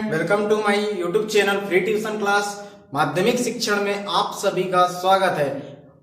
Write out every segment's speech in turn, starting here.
Welcome to my YouTube channel free tuition class. माध्यमिक शिक्षण में आप सभी का स्वागत है।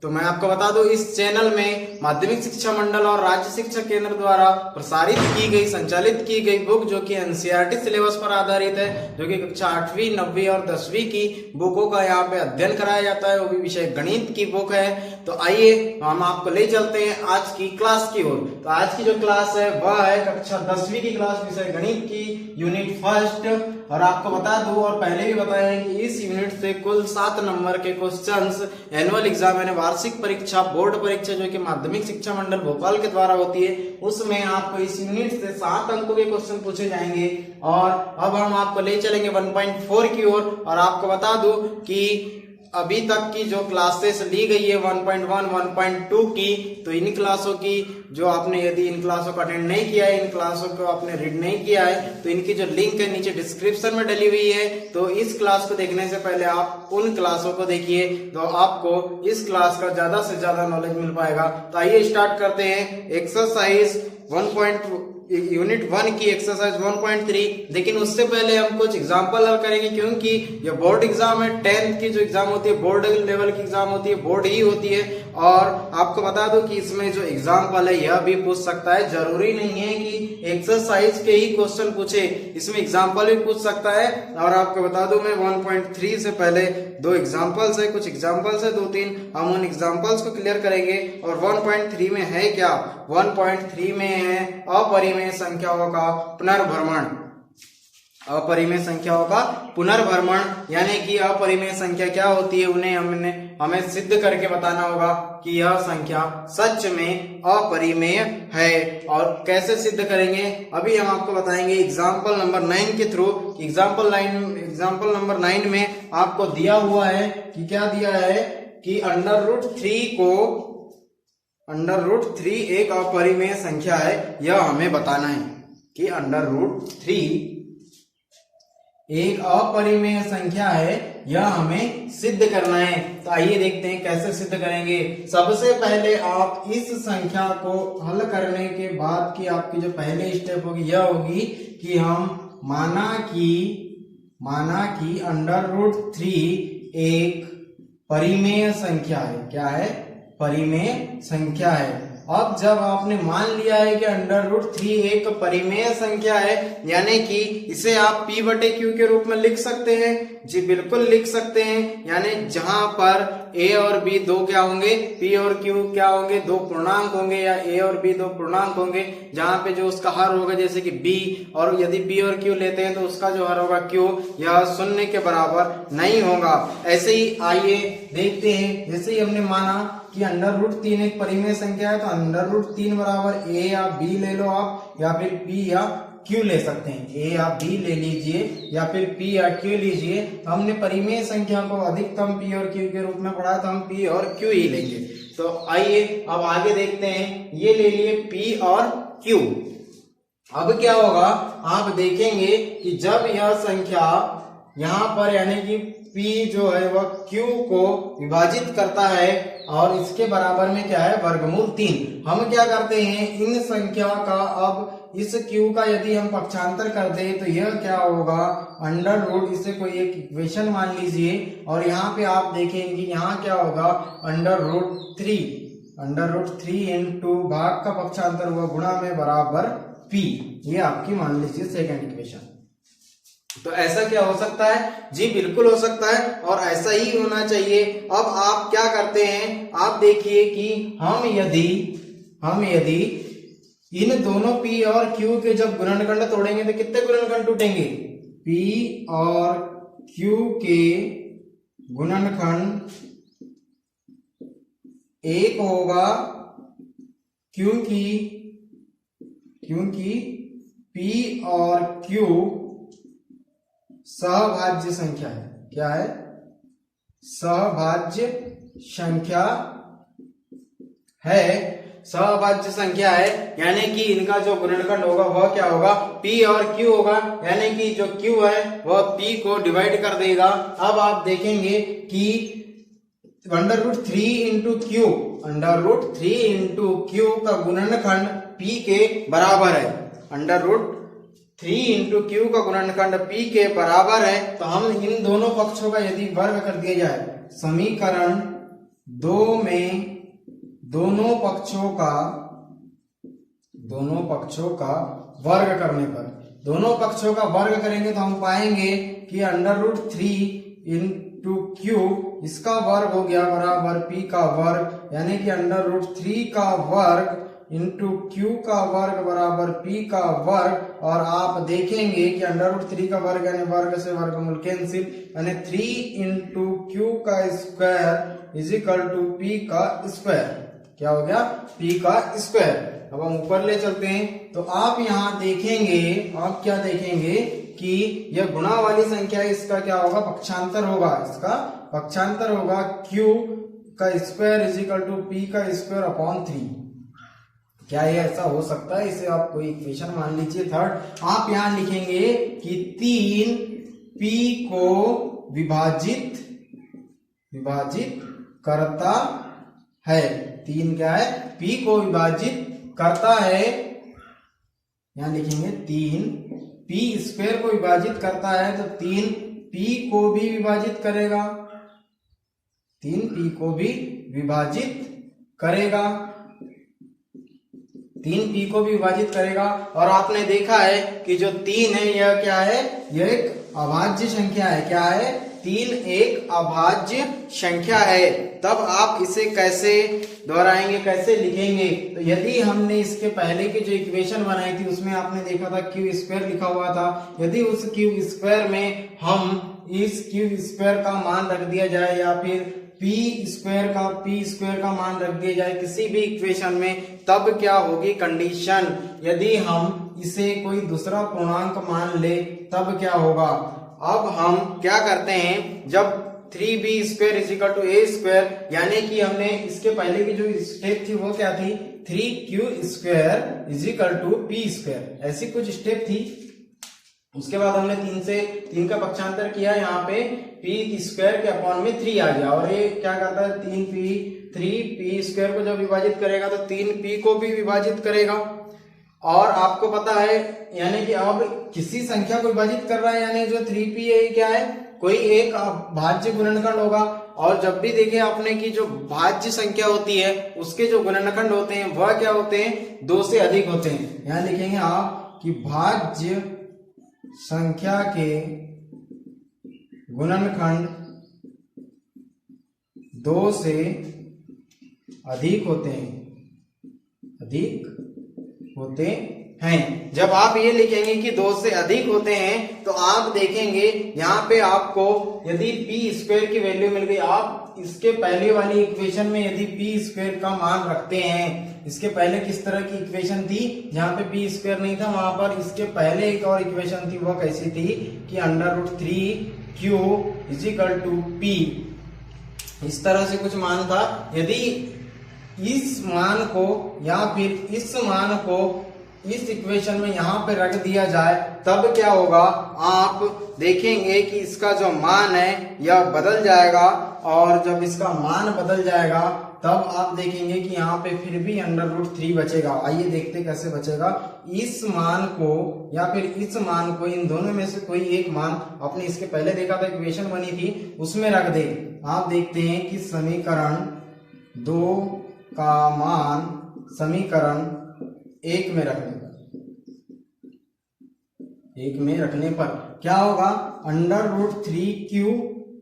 तो मैं आपको बता दूं, इस चैनल में माध्यमिक शिक्षा मंडल और राज्य शिक्षा केंद्र द्वारा प्रसारित की गई संचालित की गई बुक जो कि एनसीईआरटी सिलेबस पर आधारित है, जो कि कक्षा 8वीं 9वीं और 10वीं की बुकों का यहाँ पे अध्ययन कराया जाता है। वो भी विषय गणित की बुक है। तो आइए हम आपको ले चलते हैं आज की क्लास की ओर। तो आज की जो क्लास है वह है कक्षा 10वीं की क्लास, विषय गणित की, यूनिट फर्स्ट। और आपको बता दूं और पहले भी बताया है कि इस यूनिट से कुल 7 नंबर के क्वेश्चंस एनुअल एग्जाम यानी वार्षिक परीक्षा, बोर्ड परीक्षा जो कि माध्यमिक शिक्षा मंडल भोपाल के द्वारा होती है, उसमें आपको इस यूनिट से 7 अंकों के क्वेश्चन पूछे जाएंगे। और अब हम आपको ले चलेंगे 1.4 की ओर। और आपको बता दूं कि अभी तक की जो क्लासेस ली गई है 1.1, 1.2 की, तो इन क्लासों की जो आपने यदि इन क्लासों को अटेंड नहीं किया है, इन क्लासों को आपने रीड नहीं किया है, तो इनकी जो लिंक है नीचे डिस्क्रिप्शन में डली हुई है। तो इस क्लास को देखने से पहले आप उन क्लासों को देखिए, तो आपको इस क्लास का ज्यादा से ज्यादा नॉलेज मिल पाएगा। तो आइए स्टार्ट करते हैं एक्सरसाइज यूनिट 1 की एक्सरसाइज 1.3। लेकिन उससे पहले हम कुछ एग्जांपल हल करेंगे, क्योंकि ये बोर्ड एग्जाम है। 10th की जो एग्जाम होती है, बोर्ड लेवल की एग्जाम होती है, बोर्ड ही होती है। और आपको बता दो कि इसमें जो एग्जाम्पल है यह भी पूछ सकता है। जरूरी नहीं है कि एक्सरसाइज के ही क्वेश्चन पूछे, इसमें एग्जाम्पल भी पूछ सकता है। और आपको बता दो मैं 1.3 से पहले 2 एग्जाम्पल्स है, कुछ एग्जाम्पल्स है 2-3, हम उन एग्जाम्पल्स को क्लियर करेंगे। और 1.3 में है क्या? 1.3 में है अपरिमेय संख्याओं का पुनर्भ्रमण। अपरिमेय संख्याओं का पुनर्भ्रमण यानी कि अपरिमेय संख्या क्या होती है, उन्हें हमें सिद्ध करके बताना होगा कि यह संख्या सच में अपरिमेय है। और कैसे सिद्ध करेंगे अभी हम आपको बताएंगे एग्जाम्पल नंबर 9 के थ्रू। एग्जाम्पल नंबर 9 में आपको दिया हुआ है कि क्या दिया है कि √3 एक अपरिमेय संख्या है, यह हमें बताना है कि √3 एक अपरिमेय संख्या है, यह हमें सिद्ध करना है। तो आइए देखते हैं कैसे सिद्ध करेंगे। सबसे पहले आप इस संख्या को हल करने के बाद की आपकी जो पहले स्टेप होगी यह होगी कि हम माना कि √3 एक परिमेय संख्या है। क्या है? परिमेय संख्या है। अब जब आपने मान लिया है कि √3 एक परिमेय संख्या है, यानी कि इसे आप P/Q के रूप में लिख सकते हैं। जी बिल्कुल लिख सकते हैं। यानी जहां पर A और B दो क्या होंगे, P और Q क्या होंगे, दो पूर्णांक होंगे, या A और B दो पूर्णांक होंगे। जहां पे जो उसका हर होगा जैसे कि B, और यदि P और Q लेते हैं तो उसका जो हर होगा Q, यह 0 के बराबर नहीं होगा। ऐसे ही आइए देखते हैं, जैसे ही हमने माना कि √3 एक परिमेय संख्या है, तो √3 बराबर A या B ले लो आप, या फिर P या Q ले सकते हैं। A या B ले लीजिए या फिर P या Q लीजिए। हमने परिमेय संख्या को अधिकतम P और Q के रूप में पढ़ा, तो हम P और Q ही लेंगे। तो आइए अब आगे देखते हैं। ये ले लिए P और Q। अब क्या होगा, आप देखेंगे कि जब यह संख्या यहाँ पर यानी कि P जो है वह Q को विभाजित करता है, और इसके बराबर में क्या है, वर्गमूल 3। हम क्या करते हैं, इन संख्या का अब इस Q का यदि हम पक्षांतर कर दें तो यह क्या होगा, √ इसे कोई एक इक्वेशन मान लीजिए। और यहाँ पे आप देखेंगे यहाँ क्या होगा, √3 इंटू भाग का पक्षांतर हुआ गुणा में बराबर P। ये आपकी मान लीजिए सेकंड इक्वेशन। तो ऐसा क्या हो सकता है? जी बिल्कुल हो सकता है, और ऐसा ही होना चाहिए। अब आप क्या करते हैं, आप देखिए कि हम यदि इन दोनों P और Q के जब गुणनखंड तोड़ेंगे तो कितने गुणनखंड टूटेंगे? P और Q के गुणनखंड 1 होगा, क्योंकि P और Q सहभाज्य संख्या है। क्या है? सहभाज्य संख्या है। सहभाज्य संख्या है, यानी कि इनका जो गुणनखंड होगा वह क्या होगा, P और Q होगा। यानी कि जो Q है वह P को डिवाइड कर देगा। अब आप देखेंगे कि √3 इंटू Q का गुणनखंड P के बराबर है। 3 इंटू क्यू का गुणनखंड p के बराबर है, तो हम इन दोनों पक्षों का यदि वर्ग कर दिया जाए, समीकरण 2 में दोनों पक्षों का वर्ग करने पर, दोनों पक्षों का वर्ग करेंगे तो हम पाएंगे कि √3 इंटू क्यू इसका वर्ग हो गया बराबर p का वर्ग, यानी कि √3 का वर्ग इंटू क्यू का वर्ग बराबर p का वर्ग। और आप देखेंगे कि √3 का वर्ग यानी वर्ग से वर्गमूल कैंसिल, यानी 3 इंटू क्यू का square is equal to p का स्क्वायर। क्या हो गया? p का स्क्वायर। अब हम ऊपर ले चलते हैं तो आप यहाँ देखेंगे, आप क्या देखेंगे कि यह गुणा वाली संख्या है, इसका क्या होगा? पक्षांतर होगा, इसका पक्षांतर होगा q का square is equal to p का स्क्वायर अपॉन 3। क्या ये ऐसा हो सकता है? इसे आप कोई इक्वेशन मान लीजिए थर्ड। आप यहां लिखेंगे कि 3 p को विभाजित करता है। 3 क्या है? p को विभाजित करता है, यहां लिखेंगे 3 p स्क्वायर को विभाजित करता है, तो 3 p को भी विभाजित करेगा, 3 p को भी विभाजित करेगा, 3 p को भी विभाजित करेगा। और आपने देखा है कि जो 3 है यह क्या है? यह एक अभाज्य संख्या है। क्या है? 3 एक अभाज्य संख्या है। तब आप इसे कैसे दोहराएंगे, कैसे लिखेंगे? तो यदि हमने इसके पहले की जो इक्वेशन बनाई थी उसमें आपने देखा था क्यू स्क्वायर लिखा हुआ था, यदि उस क्यू स्क्वायर में हम इस क्यू स्क्वायर का मान रख दिया जाए या फिर p स्क्वायर का मान रख दिया जाए किसी भी इक्वेशन में, तब क्या होगी कंडीशन? यदि हम इसे कोई दूसरा पूर्णांक मान ले तब क्या होगा? अब हम क्या करते हैं, जब 3b square is equal to a square, यानी कि हमने इसके पहले की जो स्टेप थी वो क्या थी? 3q square is equal to p square, ऐसी कुछ स्टेप थी। उसके बाद हमने 3 से 3 का पक्षांतर किया, यहाँ पे p स्क्वायर के अपॉन में 3 आ गया। और ये क्या करता है? 3p स्क्वायर को जब विभाजित करेगा तो 3p को भी विभाजित करेगा। और आपको पता है, यानी कि अब किसी संख्या को विभाजित कर रहा है, यानी जो 3p है ये क्या है? कोई एक भाज्य गुणनखंड होगा। और जब भी देखें आपने कि जो भाज्य संख्या होती है उसके जो गुणनखंड होते हैं वह क्या होते हैं? 2 से अधिक होते हैं। यहाँ लिखेंगे आप कि भाज्य संख्या के गुणनखंड 2 से अधिक होते हैं। जब आप ये लिखेंगे कि 2 से अधिक होते हैं तो आप देखेंगे यहाँ पे आपको यदि p स्क्वायर की वैल्यू मिल गई, आप इसके पहले वाली इक्वेशन में यदि p स्क्वायर का मान रखते हैं, इसके पहले किस तरह की इक्वेशन थी जहाँ पे p स्क्वायर नहीं था, वहां पर इसके पहले एक और इक्वेशन थी, वो कैसी थी कि √3q is equal to p, इस तरह से कुछ मान था। यदि इस मान को या फिर इस मान को इस इक्वेशन में यहाँ पे रख दिया जाए तब क्या होगा? आप देखेंगे कि इसका जो मान है यह बदल जाएगा। और जब इसका मान बदल जाएगा तब आप देखेंगे कि यहाँ पे फिर भी √3 बचेगा। आइए देखते कैसे बचेगा। इस मान को या फिर इस मान को, इन दोनों में से कोई एक मान, आपने इसके पहले देखा था इक्वेशन बनी थी उसमें रख दे। आप देखते हैं कि समीकरण 2 का मान समीकरण 1 में रखने पर क्या होगा? √3q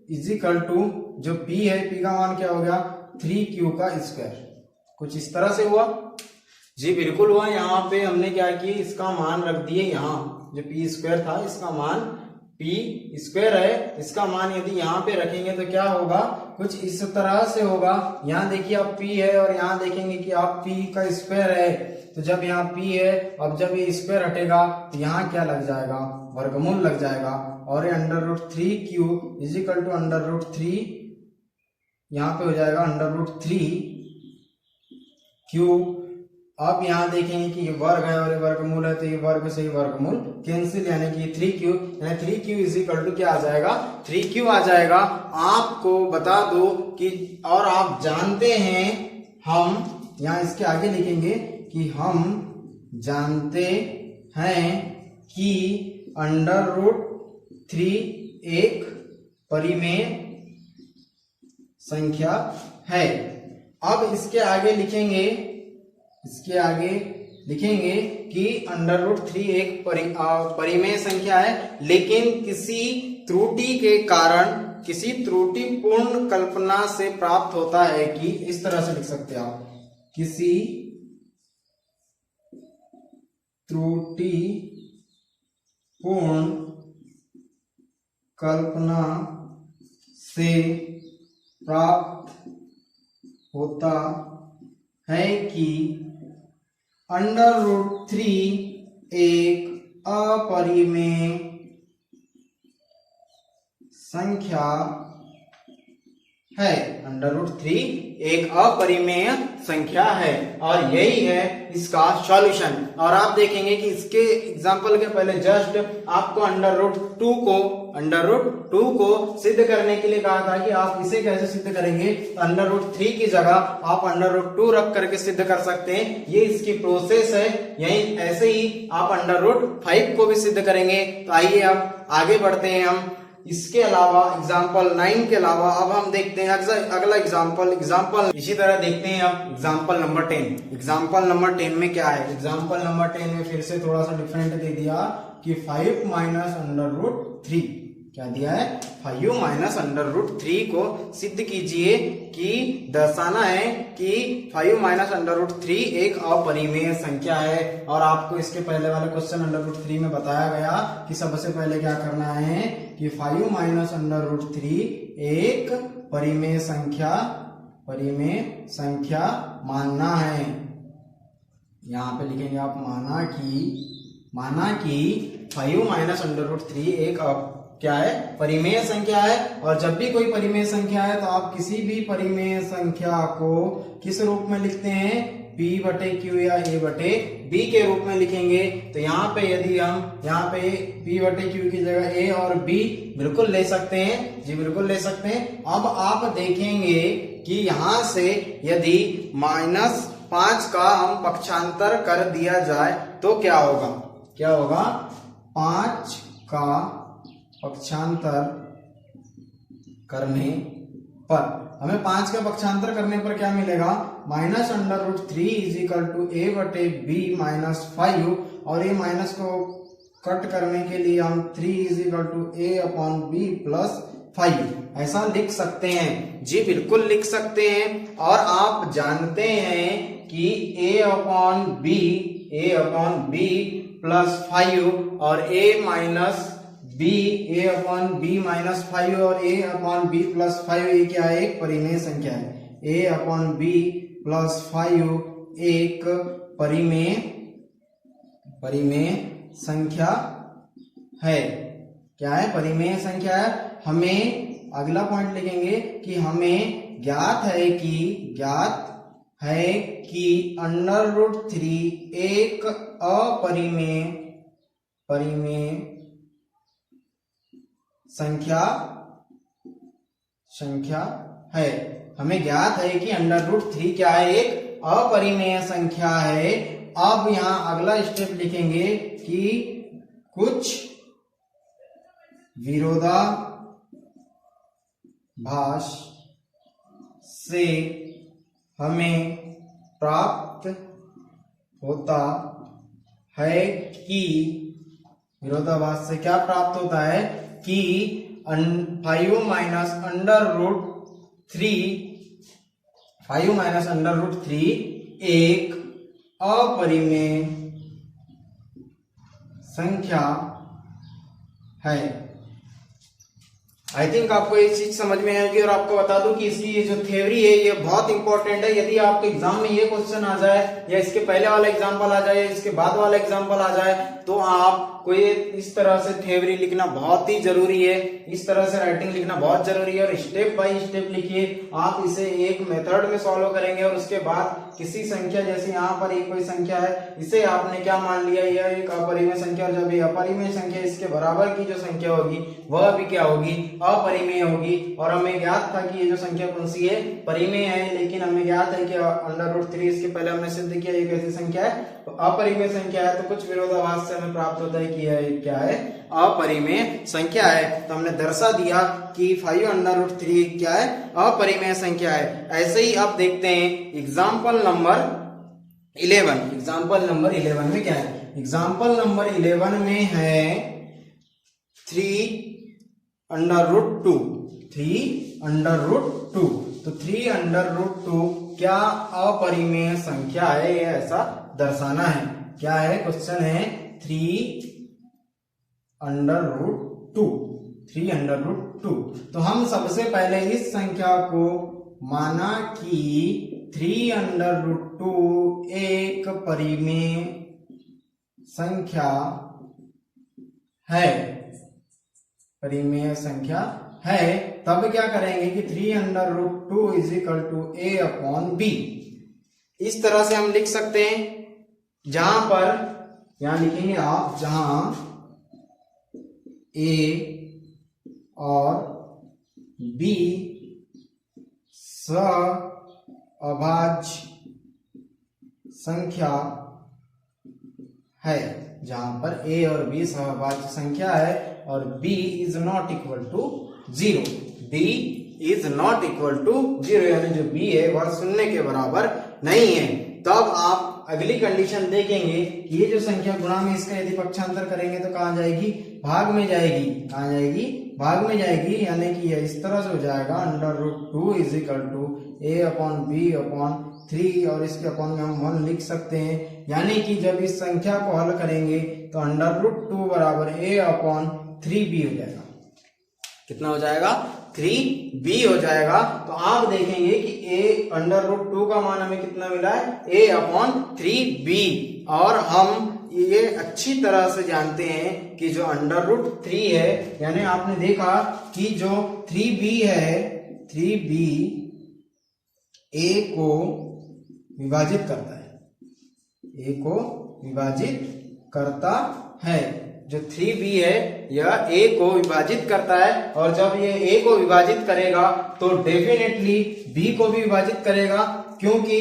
इज इक्वल टू जो p है, p का मान क्या हो गया? 3q का स्क्वायर। कुछ इस तरह से हुआ जी, बिल्कुल हुआ। यहाँ पे हमने क्या किया, इसका मान रख दिए, यहाँ जो p स्क्वायर था इसका मान p स्क्वायर है, इसका मान यदि यहाँ पे रखेंगे तो क्या होगा? कुछ इस तरह से होगा। यहाँ देखिए आप p है और यहाँ देखेंगे कि आप p का स्क्वायर है, तो जब यहाँ p है, अब जब ये स्क्वायर हटेगा तो यहाँ क्या लग जाएगा? वर्गमूल लग जाएगा। और ये √3q इज इक्वल टू √3, यहाँ पे हो जाएगा √3q। अब यहाँ देखेंगे कि ये वर्ग है और ये वर्गमूल है, तो ये वर्ग से ही वर्गमूल कैंसिल, यानी कि 3q, यानी 3q इज इक्वल टू क्या आ जाएगा? 3q आ जाएगा। आपको बता दो कि, और आप जानते हैं, हम यहाँ इसके आगे लिखेंगे कि हम जानते हैं कि अंडर रूट 3 एक परिमेय संख्या है। अब इसके आगे लिखेंगे कि अंडर रूट 3 एक परिमेय संख्या है, लेकिन किसी त्रुटि के कारण, किसी त्रुटिपूर्ण कल्पना से प्राप्त होता है कि, इस तरह से लिख सकते हैं आप, किसी त्रुटिपूर्ण कल्पना से प्राप्त होता है कि अंडर रूट 3 एक अपरिमेय संख्या है। अंडर रूट 3 एक अपरिमेय संख्या है और यही है इसका सॉल्यूशन। और आप देखेंगे कि इसके एग्जांपल के पहले जस्ट आपको अंडर रूट 2 को सिद्ध करने के लिए कहा था कि आप इसे कैसे सिद्ध करेंगे। तो अंडर रूट 3 की जगह आप अंडर रूट 2 रख करके सिद्ध कर सकते हैं। ये इसकी प्रोसेस है। यही ऐसे ही आप अंडर रूट 5 को भी सिद्ध करेंगे। तो आइए आप आगे बढ़ते हैं। हम इसके अलावा एग्जाम्पल 9 के अलावा अब हम देखते हैं अगला एग्जाम्पल इसी तरह देखते हैं। अब एग्जाम्पल नंबर 10। एग्जाम्पल नंबर 10 में क्या है? एग्जाम्पल नंबर 10 में फिर से थोड़ा सा डिफरेंट दे दिया कि 5 माइनस अंडर रूट 3। क्या दिया है? 5 माइनस अंडर रूट 3 को सिद्ध कीजिए कि दर्शाना है कि 5 माइनस अंडर रूट 3 एक अपरिमेय संख्या है। और आपको इसके पहले वाले क्वेश्चन अंडर रूट 3 में बताया गया कि सबसे पहले क्या करना है कि 5 माइनस अंडर रूट 3 एक परिमेय संख्या मानना है। यहाँ पे लिखेंगे आप माना कि 5 माइनस अंडर रूट 3 एक क्या है? परिमेय संख्या है। और जब भी कोई परिमेय संख्या है तो आप किसी भी परिमेय संख्या को किस रूप में लिखते हैं? p बटे q या a बटे b के रूप में लिखेंगे। तो यहाँ पे यदि हम यहाँ पे p बटे q की जगह a और b बिल्कुल ले सकते हैं जी, बिल्कुल ले सकते हैं। अब आप देखेंगे कि यहाँ से यदि -5 का हम पक्षांतर कर दिया जाए तो क्या होगा? 5 का पक्षांतर करने पर हमें 5 का पक्षांतर करने पर क्या मिलेगा? Minus under root 3 is equal to a बटे b माइनस 5। और ये माइनस को कट करने के लिए हम 3 is equal to a upon b plus 5 ऐसा लिख सकते हैं जी, बिल्कुल लिख सकते हैं। और आप जानते हैं कि a अपॉन b प्लस 5 और a minus a upon b minus 5 और a अपॉन b प्लस 5 ये क्या है? एक परिमेय संख्या है। a अपॉन b प्लस 5 एक परिमेय संख्या है। क्या है? परिमेय संख्या है। हमें अगला पॉइंट लिखेंगे कि हमें ज्ञात है कि अंडर रूट 3 एक अपरिमेय संख्या है। हमें ज्ञात है कि अंडर रूट 3 क्या है? एक अपरिमेय संख्या है। अब यहाँ अगला स्टेप लिखेंगे कि कुछ विरोधाभास से हमें प्राप्त होता है कि विरोधाभास से क्या प्राप्त होता है कि 5 माइनस अंडर रूट 3 एक अपरिमेय संख्या है। आई थिंक आपको ये चीज समझ में आएगी। और आपको बता दूं कि इसकी ये जो थ्योरी है ये बहुत इंपॉर्टेंट है। यदि आपके एग्जाम में ये क्वेश्चन आ जाए या इसके पहले वाला एग्जाम्पल आ जाए या इसके बाद वाला एग्जाम्पल आ जाए तो आपको ये इस तरह से थ्योरी लिखना बहुत ही जरूरी है। इस तरह से राइटिंग लिखना बहुत जरूरी है और स्टेप बाय स्टेप लिखिए। आप इसे एक मेथड में सॉल्व करेंगे और उसके बाद किसी संख्या, जैसे यहाँ पर एक कोई संख्या है, इसे आपने क्या मान लिया? यह एक अपरिमेय संख्या। और जब ये अपरिमेय संख्या इसके बराबर की जो संख्या होगी वह भी क्या होगी? अपरिमेय होगी। और हमें ज्ञात था कि ये जो संख्या कौन सी है? परिमेय है। लेकिन हमें ज्ञात है कि अंडर रूट 3 इसके पहले हमने सिद्ध किया ये कैसी संख्या है? तो अपरिमेय संख्या है। तो कुछ विरोधाभास से हमें प्राप्त होता है कि यह क्या है, अपरिमेय संख्या है। तो हमने दर्शा दिया कि 5√3 क्या है, अपरिमेय संख्या है। ऐसे ही आप देखते हैं एग्जाम्पल नंबर 11। एग्जाम्पल नंबर 11 में क्या है, एग्जाम्पल नंबर 11 में है 3√2। 3√2 तो 3√2 क्या अपरिमेय संख्या है, ये ऐसा दर्शाना है। क्या है, क्वेश्चन है 3√2। 3√2 तो हम सबसे पहले इस संख्या को माना कि 3√2 एक परिमेय संख्या है, परिमेय संख्या है। तब क्या करेंगे कि 3√2 इज इक्वल टू a/b। इस तरह से हम लिख सकते हैं, जहां पर यहां लिखेंगे आप, जहां a और b सहअभाज्य संख्या है, जहां पर a और b सहअभाज्य संख्या है और b is not equal to 0। b is not equal to 0 यानी जो b है वह शून्य के बराबर नहीं है। तब आप अगली कंडीशन देखेंगे कि ये जो संख्या गुणा में इसका यदि पक्षांतर करेंगे तो कहां जाएगी, भाग में जाएगी। कहां जाएगी, भाग में जाएगी, यानी कि यह इस तरह से हो जाएगा √2 इज इक्वल टू a/b/3 और इसके अपॉन में हम 1 लिख सकते हैं। यानी कि जब इस संख्या को हल करेंगे तो √2 बराबर a/3b हो जाएगा। कितना हो जाएगा, 3b हो जाएगा। तो आप देखेंगे कि √2 का मान हमें कितना मिला है, a/3b। और हम ये अच्छी तरह से जानते हैं कि जो √3 है, यानी आपने देखा कि जो 3b है, 3b a को विभाजित करता है, a को विभाजित करता है। जो 3b है यह a को विभाजित करता है, और जब ये a को विभाजित करेगा तो डेफिनेटली b को भी विभाजित करेगा, क्योंकि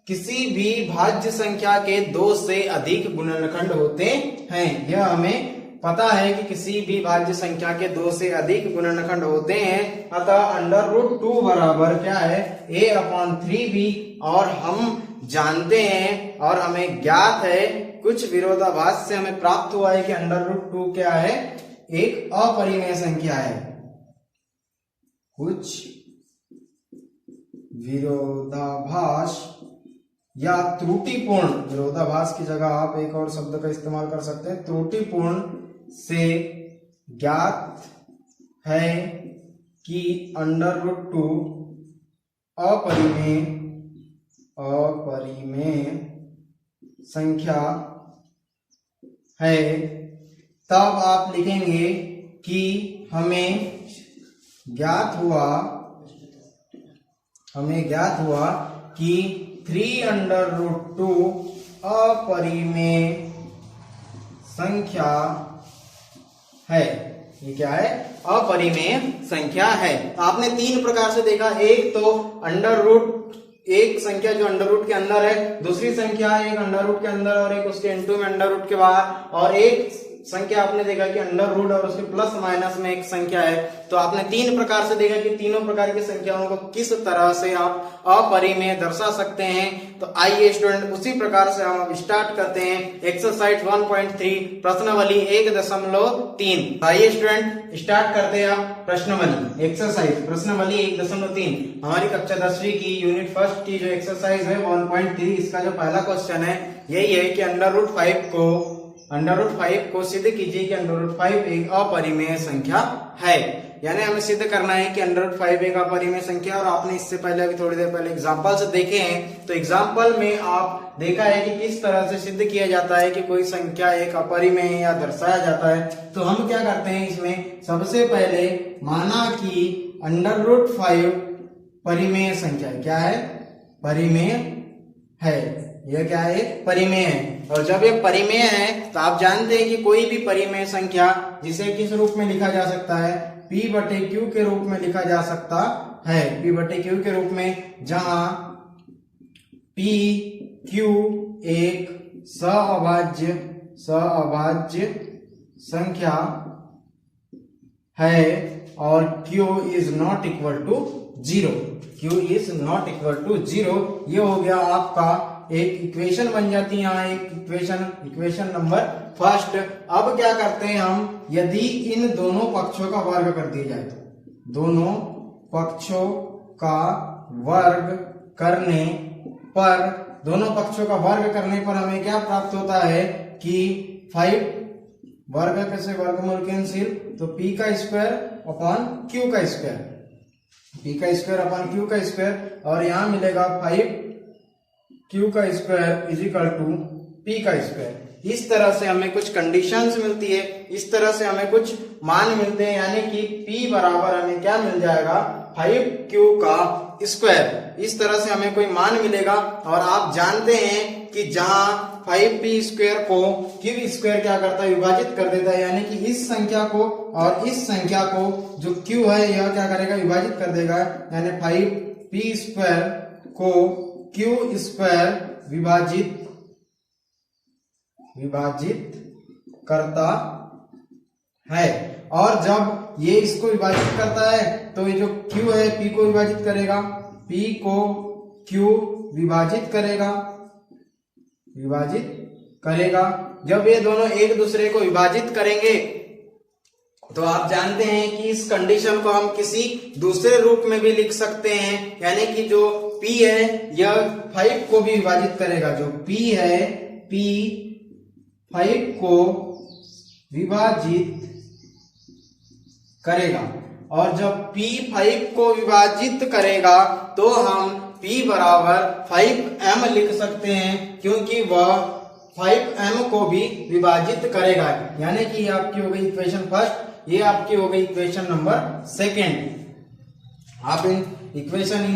किसी भी भाज्य संख्या के 2 से अधिक गुणनखंड होते हैं। यह हमें पता है कि किसी भी भाज्य संख्या के 2 से अधिक गुणनखंड होते हैं। अतः √2 बराबर क्या है, a/3b। और हम जानते हैं और हमें ज्ञात है, कुछ विरोधाभास से हमें प्राप्त हुआ है कि √2 क्या है, एक अपरिमेय संख्या है। कुछ विरोधाभास या त्रुटिपूर्ण, विरोधाभास की जगह आप एक और शब्द का इस्तेमाल कर सकते हैं, त्रुटिपूर्ण से ज्ञात है कि √2 अपरिमेय संख्या है। तब आप लिखेंगे कि हमें ज्ञात हुआ कि 3√2 अपरिमेय संख्या है। ये क्या है, अपरिमेय संख्या है। आपने 3 प्रकार से देखा, एक तो एक संख्या जो अंडर के अंदर है, दूसरी संख्या एक अंडर के अंदर और एक उसके इनटू में अंडर के बाहर, और एक संख्या आपने देखा कि अंडर और उसके प्लस माइनस में एक संख्या है। तो आपने 3 प्रकार से देखा कि तीनों प्रकार की संख्याओं को किस तरह से आप अपरिमेय दर्शा सकते हैं। तो आइए स्टूडेंट उसी प्रकार से हम स्टार्ट करते हैं एक्सरसाइज 1.3 प्रश्नावली 1.3। आइए स्टूडेंट स्टार्ट करते हैं आप प्रश्नावली एक्सरसाइज प्रश्नावली 1.3। हमारी कक्षा 10वीं की यूनिट 1 की जो एक्सरसाइज है 1.3, इसका जो पहला क्वेश्चन है यही है कि √5 को सिद्ध कीजिए कि √5 एक अपरिमेय संख्या है। यानी हमें सिद्ध करना है कि √5 एक अपरिमेय संख्या। और आपने इससे पहले अभी थोड़ी देर पहले एग्जांपल से देखे हैं, तो एग्जांपल में आप देखा है कि किस तरह से सिद्ध किया जाता है कि कोई संख्या एक अपरिमेय या दर्शाया जाता है। तो हम क्या करते हैं, इसमें सबसे पहले माना कि √5 परिमेय संख्या क्या है, परिमेय है। यह क्या है, परिमेय है। और जब ये परिमेय है तो आप जानते हैं कि कोई भी परिमेय संख्या जिसे किस रूप में लिखा जा सकता है, p/q के रूप में लिखा जा सकता है, p/q के रूप में, जहां p q एक सहअभाज्य संख्या है और Q is not equal to 0, Q is not equal to 0। ये हो गया आपका एक इक्वेशन बन जाती है यहाँ एक इक्वेशन नंबर फर्स्ट। अब क्या करते हैं हम, यदि इन दोनों पक्षों का वर्ग कर दिया जाए तो दोनों पक्षों का वर्ग करने पर हमें क्या प्राप्त होता है कि 5 वर्ग कैसे वर्गमूल कैंसिल, तो p का स्क्वायर अपॉन q का स्क्वायर, p का स्क्वायर अपॉन q का स्क्वायर, और यहां मिलेगा 5q का square is equal to p का स्क्वायर। इस तरह से हमें कुछ कंडीशंस मिलती है, इस तरह से हमें कुछ मान मिलते हैं, यानी कि p बराबर हमें क्या मिल जाएगा 5q का स्क्वायर। इस तरह से हमें कोई मान मिलेगा, और आप जानते हैं कि जहां 5p स्क्वायर को q स्क्वायर क्या करता है, विभाजित कर देता है, यानी कि इस संख्या को और इस संख्या को जो q है यह क्या करेगा, विभाजित कर देगा, यानी 5p स्क्वायर को q स्क्वायर विभाजित करता है। और जब ये इसको विभाजित करता है तो ये जो q है p को विभाजित करेगा, p को q विभाजित करेगा। जब ये दोनों एक दूसरे को विभाजित करेंगे तो आप जानते हैं कि इस कंडीशन को हम किसी दूसरे रूप में भी लिख सकते हैं, यानी कि जो p है यह 5 को भी विभाजित करेगा। जो p है p 5 को विभाजित करेगा, और जब p 5 को विभाजित करेगा तो हम p बराबर 5m लिख सकते हैं, क्योंकि वह 5m को भी विभाजित करेगा। यानी कि ये आपकी हो गई इक्वेशन फर्स्ट, ये आपकी हो गई इक्वेशन नंबर सेकेंड। आप इन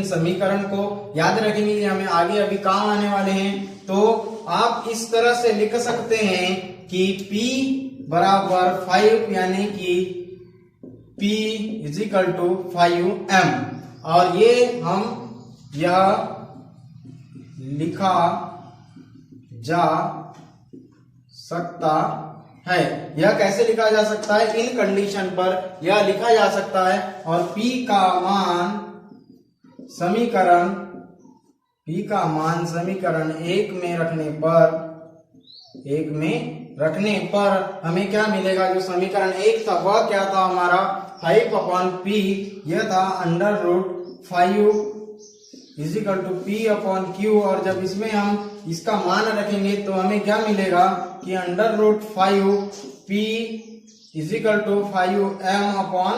समीकरण को याद रखेंगे, ये हमें आगे अभी काम आने वाले हैं। तो आप इस तरह से लिख सकते हैं कि p बराबर 5, यानी कि p is equal to 5m, और ये हम यह लिखा जा सकता है। यह कैसे लिखा जा सकता है, इन कंडीशन पर यह लिखा जा सकता है, और p का मान समीकरण एक में रखने पर हमें क्या मिलेगा, जो समीकरण एक था वह क्या था हमारा 5/p, यह था under root 5 is equal to p upon q, और जब इसमें हम इसका मान रखेंगे तो हमें क्या मिलेगा कि under root 5p is equal to 5m upon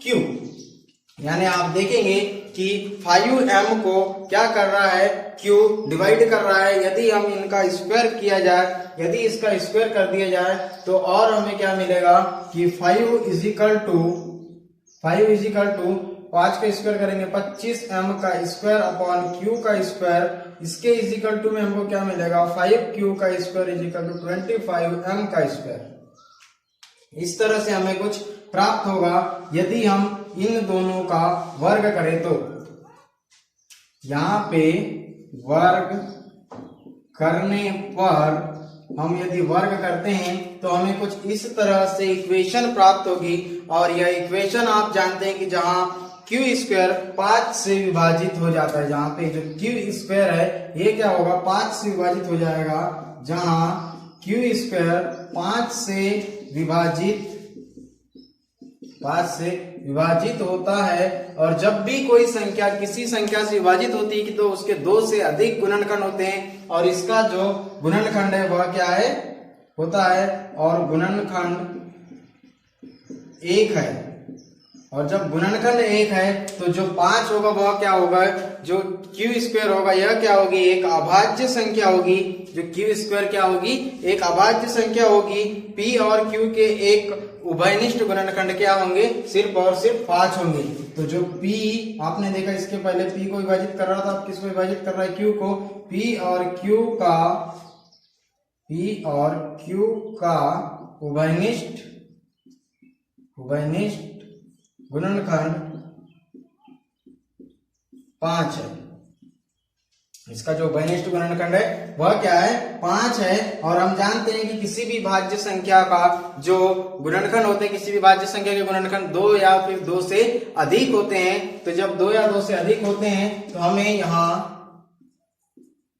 q। यानी आप देखेंगे कि 5m को क्या कर रहा है, q डिवाइड कर रहा है। यदि हम इनका स्क्वायर किया जाए, यदि इसका स्क्वायर कर दिया जाए तो और हमें क्या मिलेगा कि 5 इज इक्वल टू 5 का स्क्वायर करेंगे 25m का स्क्वायर अपॉन q का स्क्वायर, इसके इज इक्वल टू में हमको क्या मिलेगा 5q का square is equal to 25m का स्क्वायर। इस तरह से हमें कुछ प्राप्त होगा। यदि हम इन दोनों का वर्ग करें तो यहाँ पे वर्ग करने पर हम यदि वर्ग करते हैं तो हमें कुछ इस तरह से इक्वेशन प्राप्त होगी, और यह इक्वेशन आप जानते हैं कि जहां q स्क्वायर 5 से विभाजित हो जाता है, जहां पे जो q स्क्वायर है ये क्या होगा 5 से विभाजित हो जाएगा, जहां q स्क्वायर 5 से विभाजित होता है। और जब भी कोई संख्या किसी संख्या से विभाजित होती है तो उसके 2 से अधिक गुणनखंड होते हैं, और इसका जो गुणनखंड है वह क्या है होता है, और गुणनखंड 1 है। और जब गुणनखंड 1 है तो जो 5 होगा वह क्या होगा, जो q स्क्वायर होगा यह क्या होगी, एक अभाज्य संख्या होगी। जो q स्क्वायर क्या होगी, एक अभाज्य संख्या होगी। p और q के एक उभयनिष्ठ गुणनखंड क्या होंगे, सिर्फ और सिर्फ 5 होंगे। तो जो p आपने देखा इसके पहले p को विभाजित कर रहा था, अब किसको विभाजित कर रहा है, q को। p और q का उभयनिष्ठ गुणनखंड 5 है। इसका जो उभयनिष्ठ गुणनखंड है वह क्या है 5 है। और हम जानते हैं कि किसी भी भाज्य संख्या का जो गुणनखंड होते हैं, किसी भी भाज्य संख्या के गुणनखंड 2 या फिर 2 से अधिक होते हैं। तो जब 2 या 2 से अधिक होते हैं तो हमें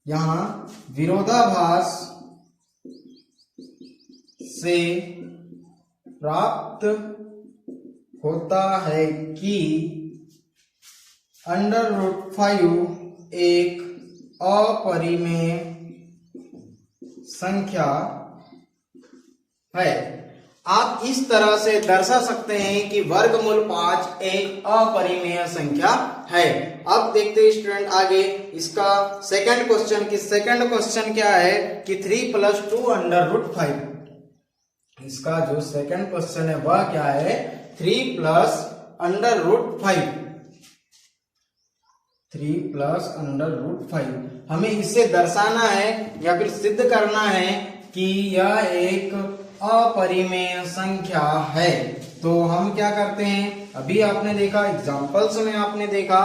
यहाँ विरोधाभास से प्राप्त होता है कि √5 एक अपरिमेय संख्या है। आप इस तरह से दर्शा सकते हैं कि वर्गमूल 5 एक अपरिमेय संख्या है। अब देखते हैं स्टूडेंट आगे इसका सेकंड क्वेश्चन की। सेकंड क्वेश्चन क्या है कि 3 + 2 √5। इसका जो सेकंड क्वेश्चन है वह क्या है 3 + √5। 3 + √5 हमें इसे दर्शाना है या फिर सिद्ध करना है कि यह एक अपरिमेय संख्या है। तो हम क्या करते हैं, अभी आपने देखा एग्जांपल्स में, आपने देखा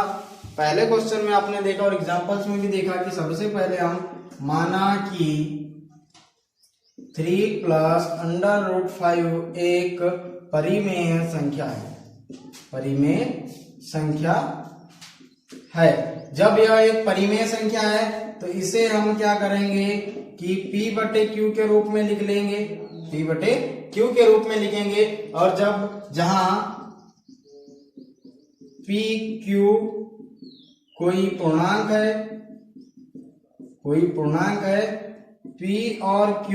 पहले क्वेश्चन में आपने देखा और एग्जांपल्स में भी देखा कि सबसे पहले हम माना कि 3 + √5 एक परिमेय संख्या है। परिमेय संख्या है। जब यह एक परिमेय संख्या है तो इसे हम क्या करेंगे कि P/Q के रूप में लिख लेंगे। P/Q के रूप में लिखेंगे। और जहां PQ कोई पूर्णांक है, P और Q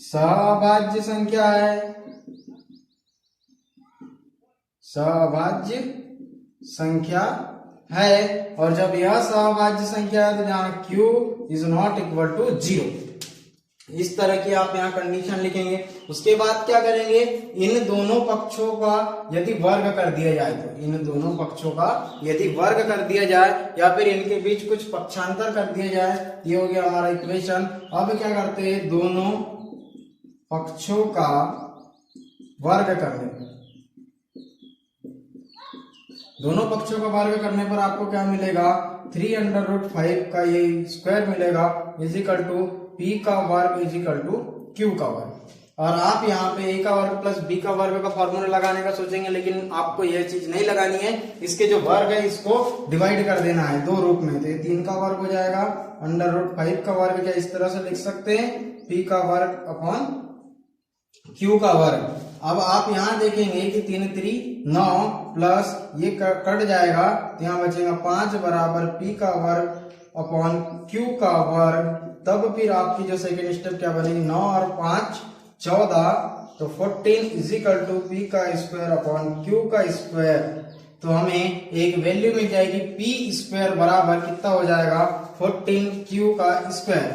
सहभाज्य संख्या है, सहभाज्य संख्या है। और जब यह सहभाज्य संख्या है तो जहां Q ≠ 0, इस तरह की आप यहाँ कंडीशन लिखेंगे। उसके बाद क्या करेंगे, इन दोनों पक्षों का यदि वर्ग कर दिया जाए, तो इन दोनों पक्षों का यदि वर्ग कर दिया जाए या फिर इनके बीच कुछ पक्षांतर कर दिया जाए, ये हो गया हमारा इक्वेशन। अब क्या करते हैं, दोनों पक्षों का वर्ग करने पर, दोनों पक्षों का वर्ग करने पर आपको क्या मिलेगा 3 √5 का ये स्क्वायर मिलेगा = P का वर्ग = Q का वर्ग। और आप यहाँ पे A का वर्ग प्लस B का वर्ग का फॉर्मूला लगाने का सोचेंगे, लेकिन आपको यह चीज नहीं लगानी है। इसके जो वर्ग है इसको डिवाइड कर देना है 2 रूप में। तो ये 3 का वर्ग हो जाएगा, √5 का वर्ग क्या इस तरह से लिख सकते हैं P का वर्ग अपॉन Q का वर्ग। अब आप यहाँ देखेंगे कि 3 × 3 = 9 प्लस ये कट जाएगा तो यहाँ बचेगा 5 बराबर P का वर्ग अपॉन Q का वर्ग। तब फिर आपकी जो सेकेंड स्टेप क्या बनेगी, 9 और 5 14, तो 14 = P का स्क्वायर अपॉन Q का स्क्वायर। तो हमें एक वैल्यू मिल जाएगी P² बराबर कितना हो जाएगा 14Q का स्क्वायर।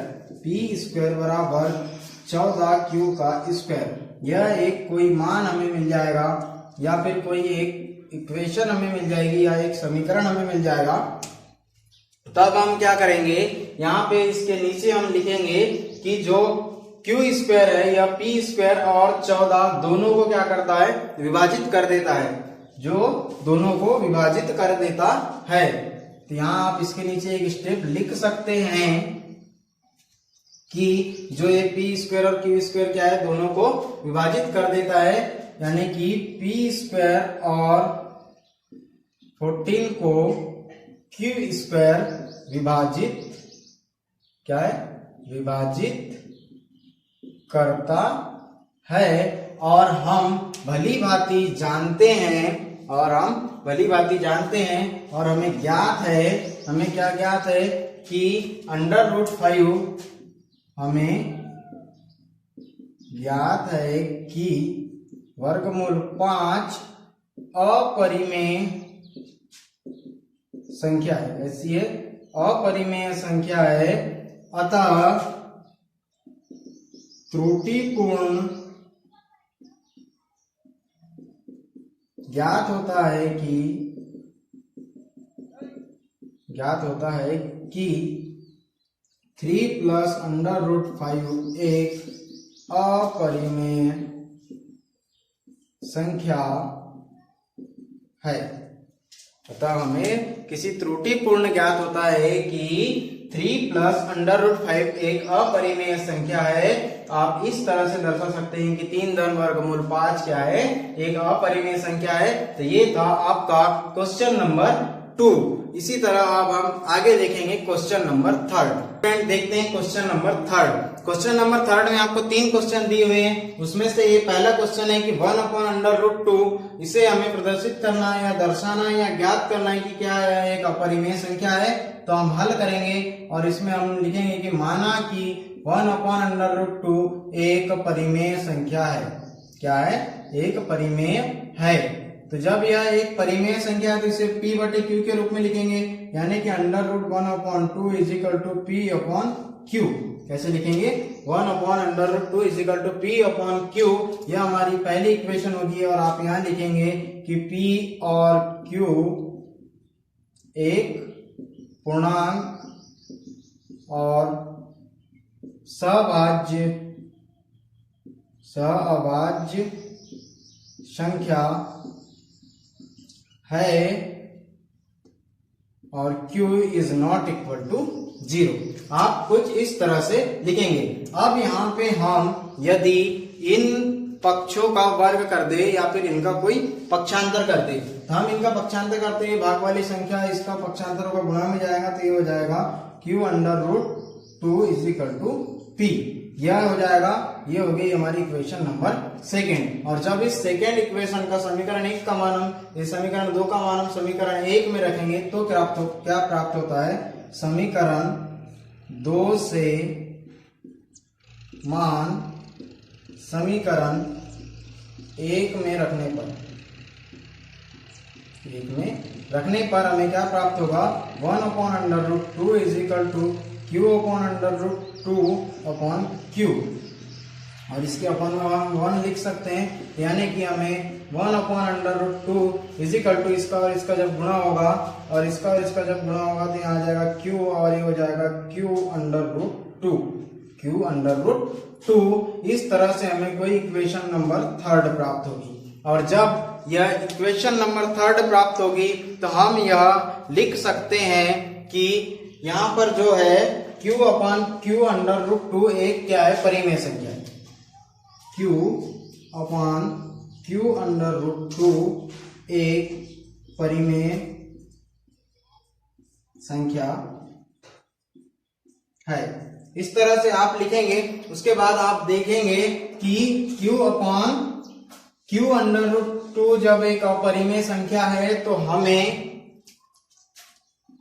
P² बराबर 14Q का स्क्वायर। यह एक कोई मान हमें मिल जाएगा या फिर कोई एक इक्वेशन हमें मिल जाएगी या एक समीकरण हमें मिल जाएगा। तब हम क्या करेंगे, यहाँ पे इसके नीचे हम लिखेंगे कि जो Q² है या P² और 14 दोनों को क्या करता है, विभाजित कर देता है, जो दोनों को विभाजित कर देता है। तो यहाँ आप इसके नीचे एक स्टेप लिख सकते हैं कि जो ये P² और Q² क्या है, दोनों को विभाजित कर देता है। यानी कि P² और 14 को Q² विभाजित क्या है, विभाजित करता है। और हम भली भांति जानते हैं, और हमें ज्ञात है, हमें क्या ज्ञात है कि √5 हमें ज्ञात है कि वर्गमूल 5 अपरिमेय संख्या है। ऐसी है, अपरिमेय संख्या है। अतः त्रुटिपूर्ण ज्ञात होता है कि 3 + √5 एक अपरिमेय संख्या है। अतः हमें किसी त्रुटिपूर्ण ज्ञात होता है कि 3 प्लस अंडर रूट 5 एक अपरिमेय संख्या है। आप इस तरह से दर्शा सकते हैं कि 3 धन वर्गमूल 5 क्या है, एक अपरिमेय संख्या है। तो ये था आपका क्वेश्चन नंबर 2। इसी तरह अब हम आगे देखेंगे क्वेश्चन नंबर 3। फ्रेंड देखते हैं क्वेश्चन नंबर 3। क्वेश्चन नंबर 3 में आपको 3 क्वेश्चन दिए हुए हैं। उसमें से ये पहला क्वेश्चन है कि 1/√2 इसे हमें प्रदर्शित करना है या दर्शाना है या ज्ञात करना है कि क्या है, एक अपरिमेय संख्या है। तो हम हल करेंगे और इसमें हम लिखेंगे कि माना कि 1/√2 एक परिमेय संख्या है। क्या है? एक परिमेय है। तो जब यह एक परिमेय संख्या है तो इसे p बटे q के रूप में लिखेंगे, यानी कि √1/2 is equal to p upon q। कैसे लिखेंगे? 1/√2 is equal to p upon q। यह हमारी पहली इक्वेशन होगी और आप यहां लिखेंगे कि p और q एक पूर्णांक और सअभाज्य संख्या है और q is not equal to 0। आप कुछ इस तरह से लिखेंगे। अब यहाँ पे हम यदि इन पक्षों का वर्ग कर दे या फिर इनका कोई पक्षांतर कर दे, तो हम इनका पक्षांतर करते हैं, भाग वाली संख्या इसका पक्षांतर होगा, गुणा में जाएगा तो ये हो जाएगा q/√2 is equal to p। यह हो जाएगा, ये हो गई हमारी इक्वेशन नंबर 2। और जब इस सेकेंड इक्वेशन का समीकरण 1 का मान हम इस समीकरण 2 का मान हम समीकरण 1 में रखेंगे तो क्या प्राप्त होता है? समीकरण 2 से मान समीकरण 1 में रखने पर हमें क्या प्राप्त होगा? 1/√2 is equal to q/√2 upon q। और इसके अपन में हम 1 लिख सकते हैं, यानी कि हमें 1/√2 इज इक्वल टू इसका और इसका जब गुणा होगा और इसका और इसका जब गुणा होगा तो यहाँ आ जाएगा q और ये हो जाएगा q/√2। इस तरह से हमें कोई इक्वेशन नंबर 3 प्राप्त होगी। और जब यह इक्वेशन नंबर 3 प्राप्त होगी तो हम यह लिख सकते हैं कि यहाँ पर जो है q/q√2 एक क्या है? परिमेय संख्या है। q/q√2 एक परिमेय संख्या है। इस तरह से आप लिखेंगे। उसके बाद आप देखेंगे कि q/q√2 जब एक अपरिमेय संख्या है तो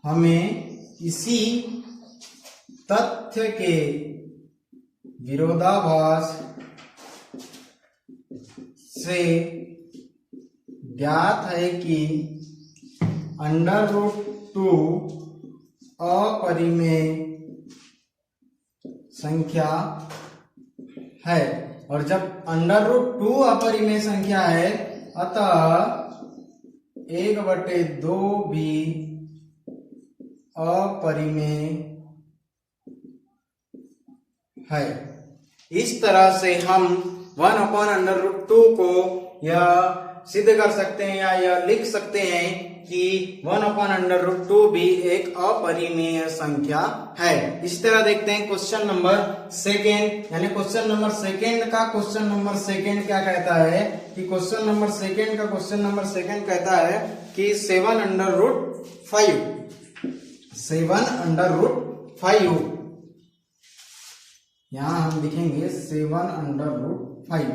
हमें इसी तथ्य के विरोधाभास से ज्ञात है कि √2 अपरिमेय संख्या है। और जब √2 अपरिमेय संख्या है अतः 1/2 भी अपरिमेय है। इस तरह से हम 1/√2 को यह सिद्ध कर सकते हैं या यह लिख सकते हैं कि 1/√2 भी एक अपरिमेय संख्या है। इस तरह देखते हैं क्वेश्चन नंबर 2, यानी क्वेश्चन नंबर 2 का क्वेश्चन नंबर 2 क्या कहता है कि क्वेश्चन नंबर 2 कहता है कि 7/5 यहाँ हम लिखेंगे 7/5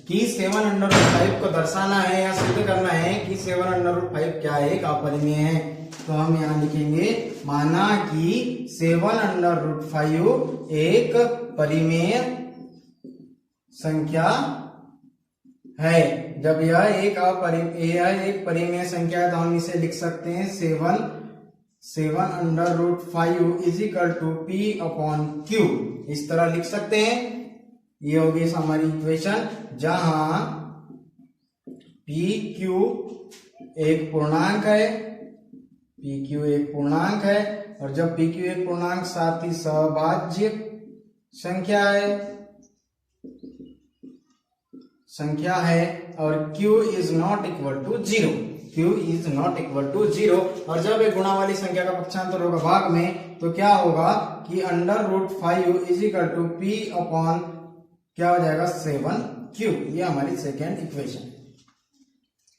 कि 7/5 को दर्शाना है या सिद्ध करना है कि 7/5 क्या है? एक अपरिमेय है। तो हम यहाँ लिखेंगे माना कि 7/5 एक परिमेय संख्या है। जब यह एक परिमेय संख्या है तो हम इसे लिख सकते हैं 7/5 is equal to p upon q। इस तरह लिख सकते हैं। ये होगी हमारी इक्वेशन जहां pq एक पूर्णांक है, और जब pq एक पूर्णांक साथ ही सभाज्य संख्या है और q is not equal to 0। q is not equal to 0। और जब एक गुणा वाली संख्या का पक्षांतर होगा भाग में तो क्या होगा कि √5 is equal to p upon क्या हो जाएगा 7q। ये हमारी सेकेंड इक्वेशन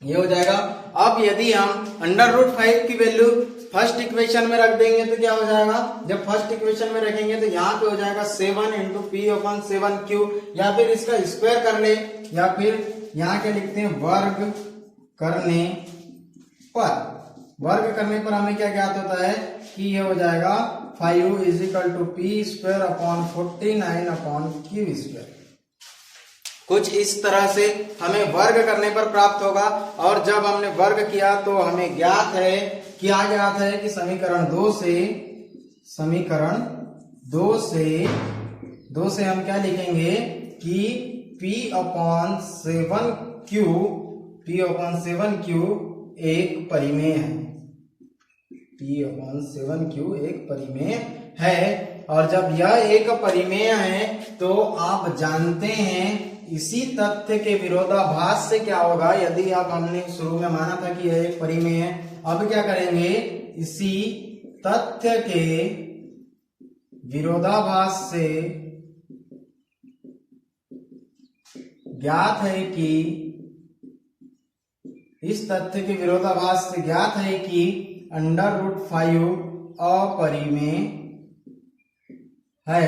ये हो जाएगा। अब यदि हम √5 की वैल्यू फर्स्ट इक्वेशन में रख देंगे तो क्या हो जाएगा, जब फर्स्ट इक्वेशन में रखेंगे तो यहाँ पे हो जाएगा 7 इंटू पी अपॉन 7q, या फिर इसका स्क्वायर कर ले, या फिर यहाँ क्या लिखते हैं वर्ग करने पर। वर्ग करने पर हमें क्या ज्ञात होता है कि ये हो जाएगा 5 is equal to P square upon 49 upon Q square. कुछ इस तरह से हमें वर्ग करने पर प्राप्त होगा। और जब हमने वर्ग किया तो हमें ज्ञात है कि समीकरण दो से हम क्या लिखेंगे कि p अपॉन 7q एक परिमेय है। p अपॉन 7q एक परिमेय है। और जब यह एक परिमेय है तो आप जानते हैं इसी तथ्य के विरोधाभास से क्या होगा, यदि अब हमने शुरू में माना था कि यह एक परिमेय है, अब क्या करेंगे, इसी तथ्य के विरोधाभास से ज्ञात है कि √5 अपरिमेय है,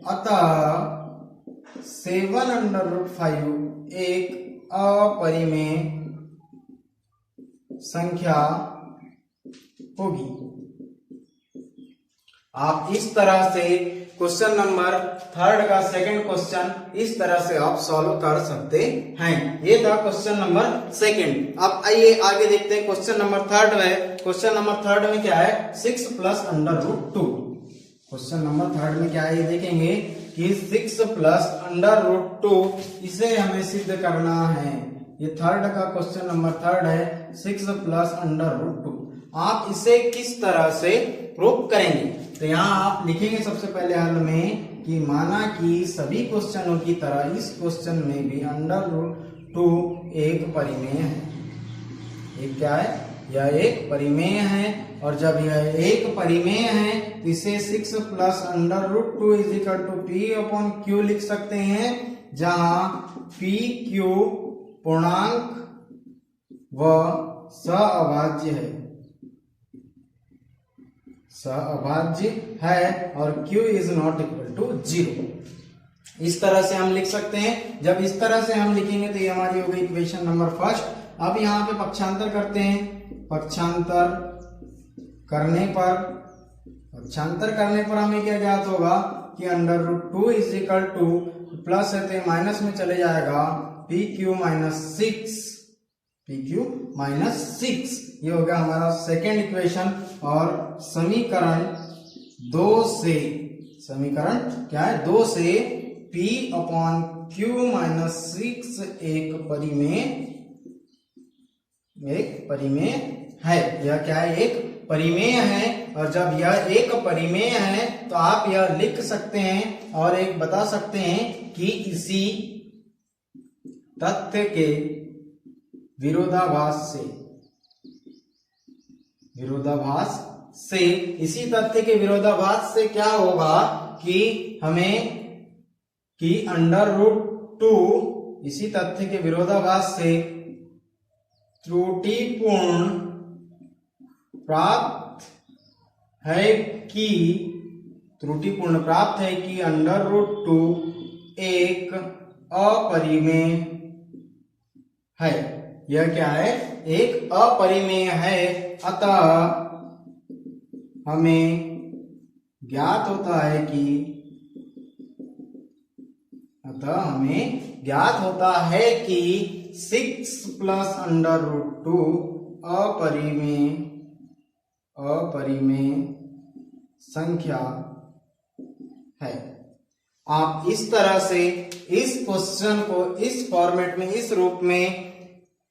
अतः 7√5 एक अपरिमेय संख्या होगी। आप इस तरह से क्वेश्चन नंबर 3 का सेकंड क्वेश्चन इस तरह से आप सॉल्व कर सकते हैं। ये था क्वेश्चन नंबर 2। अब आइए आगे देखते हैं क्वेश्चन नंबर 3 में। क्वेश्चन नंबर 3 में क्या है, 6 प्लस √2। क्वेश्चन नंबर 3 में क्या है ये देखेंगे कि 6 प्लस √2 इसे हमें सिद्ध करना है। ये 3 का क्वेश्चन नंबर 3 है, 6 प्लस √2। आप इसे किस तरह से प्रूव करेंगे, तो यहाँ आप लिखेंगे सबसे पहले हल में कि माना कि सभी क्वेश्चनों की तरह इस क्वेश्चन में भी √2 एक परिमेय है। ये क्या है, यह एक परिमेय है। और जब यह एक परिमेय है तो इसे 6 plus √2 is equal to P upon Q लिख सकते हैं, जहां पी क्यू पूर्णांक व सहअभाज्य है और q is not equal to 0। इस तरह से हम लिख सकते हैं। जब इस तरह से हम लिखेंगे तो ये हमारी हो गई इक्वेशन नंबर 1। अब यहाँ पे पक्षांतर करते हैं। पक्षांतर करने पर हमें क्या ज्ञात होगा कि √2 इज इक्वल टू प्लस है तो माइनस में चले जाएगा PQ माइनस 6। ये हो गया हमारा सेकेंड इक्वेशन। और समीकरण 2 से P अपॉन Q माइनस 6 एक परिमेय है। यह क्या है, एक परिमेय है। और जब यह एक परिमेय है तो आप यह लिख सकते हैं और एक बता सकते हैं कि इसी तथ्य के विरोधाभास से क्या होगा कि हमें कि √2 इसी तथ्य के विरोधाभास से त्रुटिपूर्ण प्राप्त है कि √2 एक अपरिमेय है। यह क्या है, एक अपरिमेय है। अतः हमें ज्ञात होता है कि 6 प्लस √2 अपरिमेय संख्या है। आप इस तरह से इस क्वेश्चन को इस फॉर्मेट में, इस रूप में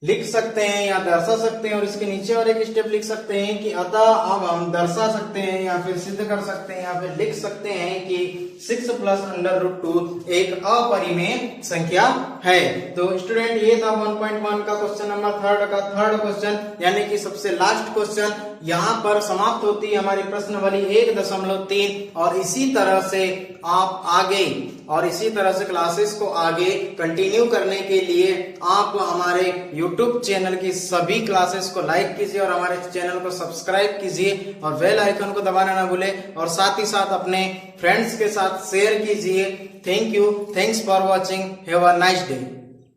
लिख सकते हैं या दर्शा सकते हैं, और इसके नीचे और एक स्टेप लिख सकते हैं कि अतः अब हम दर्शा सकते हैं या फिर सिद्ध कर सकते हैं या फिर लिख सकते हैं कि 6 प्लस √2 एक अपरिमेय संख्या है। तो स्टूडेंट ये था 1.1 का क्वेश्चन नंबर थर्ड क्वेश्चन, यानी कि सबसे लास्ट क्वेश्चन। यहाँ पर समाप्त होती है हमारी प्रश्नावली 1.3, और इसी तरह से आप आगे और इसी तरह से क्लासेस को आगे कंटिन्यू करने के लिए आप हमारे YouTube चैनल की सभी क्लासेस को लाइक कीजिए और हमारे चैनल को सब्सक्राइब कीजिए और बेल आइकन को दबाना ना भूलें, और साथ ही साथ अपने फ्रेंड्स के साथ शेयर कीजिए। Thank you, thanks for watching, have a nice day.